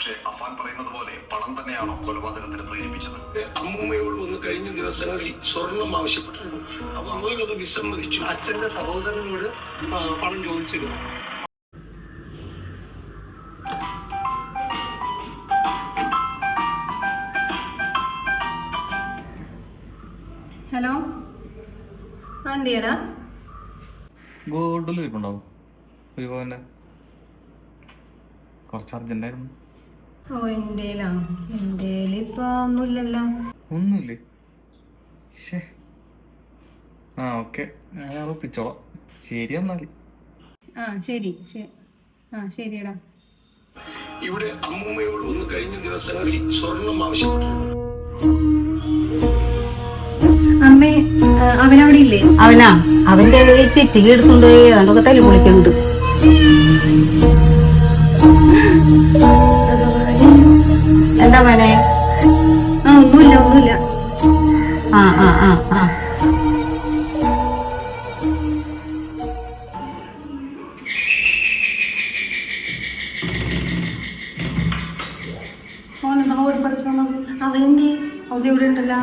പക്ഷേ അഫാൻ പറയുന്നത് പോലെ പണം തന്നെയാണോ കൊലപാതകത്തിന് പ്രേരിപ്പിച്ചത്? അമ്മൂമ്മയോട് വന്ന് കഴിഞ്ഞ ദിവസങ്ങളിൽ സ്വർണം ആവശ്യപ്പെട്ടിരുന്നു. അപ്പൊ അവരത് വിസമ്മതിച്ചു. അച്ഛന്റെ സഹോദരനോട് പണം ചോദിച്ചിരുന്നു. ഹലോ, എന്തിയടാ? ഗോൾഡിൽ ഇരിപ്പുണ്ടാവും വിവോന്റെ കുറച്ച് അർജന്റായിരുന്നു. ഓ, എന്റെയിലാണോ? എന്റെയിൽ ഇപ്പൊ ഒന്നുമില്ലല്ലോ. ഒന്നുമില്ലേ? ആ ഓക്കെ, ഞാൻ ഉറപ്പിച്ചോളാം. ശരി എന്നാല്. ശരിയടാ. ഇവിടെ അമ്മൂമ്മയോട് വന്ന് കഴിഞ്ഞ ദിവസങ്ങളിൽ സ്വർണം ആവശ്യപ്പെട്ടിരുന്നു. അമ്മേ, അവനവിടെ ഇല്ലേ? അവന്റെ ചിറ്റിക്ക് എടുത്തുകൊണ്ട് അതൊക്കെ തല്ലി പൊളിക്കുന്നുണ്ട്. എന്താ മോനെ? ഒന്നുമില്ല. ആ ഓനെന്താ ഓടി പഠിച്ചോണം? അവനെന്തേ? അവൻ ഇവിടെ ഉണ്ടല്ലോ.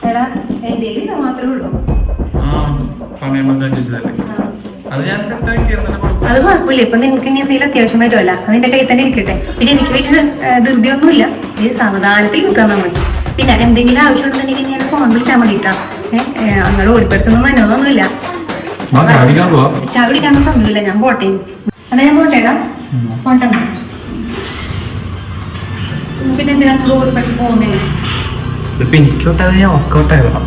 എടാ, എന്റെ ഇത് മാത്രമേ ഉള്ളൂ. അത് കുഴപ്പമില്ല. ഇപ്പൊ നിനക്ക് ഇനി എന്തെങ്കിലും അത്യാവശ്യം വരുമല്ല, അതിന്റെ കയ്യിൽ തന്നെ ഇരിക്കട്ടെ. പിന്നെ എനിക്ക് വലിയ ധൃതിയൊന്നുമില്ല. ഇത് സാവധാനത്തിൽ നിൽക്കാൻ മതി. പിന്നെ എന്തെങ്കിലും ആവശ്യം ഉണ്ടെന്നുണ്ടെങ്കിൽ ഞാൻ ഫോൺ വിളിച്ചാൽ മതിട്ടാ. അങ്ങോട്ട് ഓടിപ്പടിച്ചൊന്നും മനോന്നൊന്നുമില്ല. ചായ കുടിക്കാനുള്ള സമയമില്ല. ഞാൻ പോട്ടെ. എന്നാ ഞാൻ പോട്ടേടാ. പോട്ടെ. പിന്നെ എന്തിനാ ഓടിപ്പടിച്ച് പോകുന്നേ? എനിക്കോട്ടെ, ഞാൻ ഒക്കോട്ടായിരുന്നു.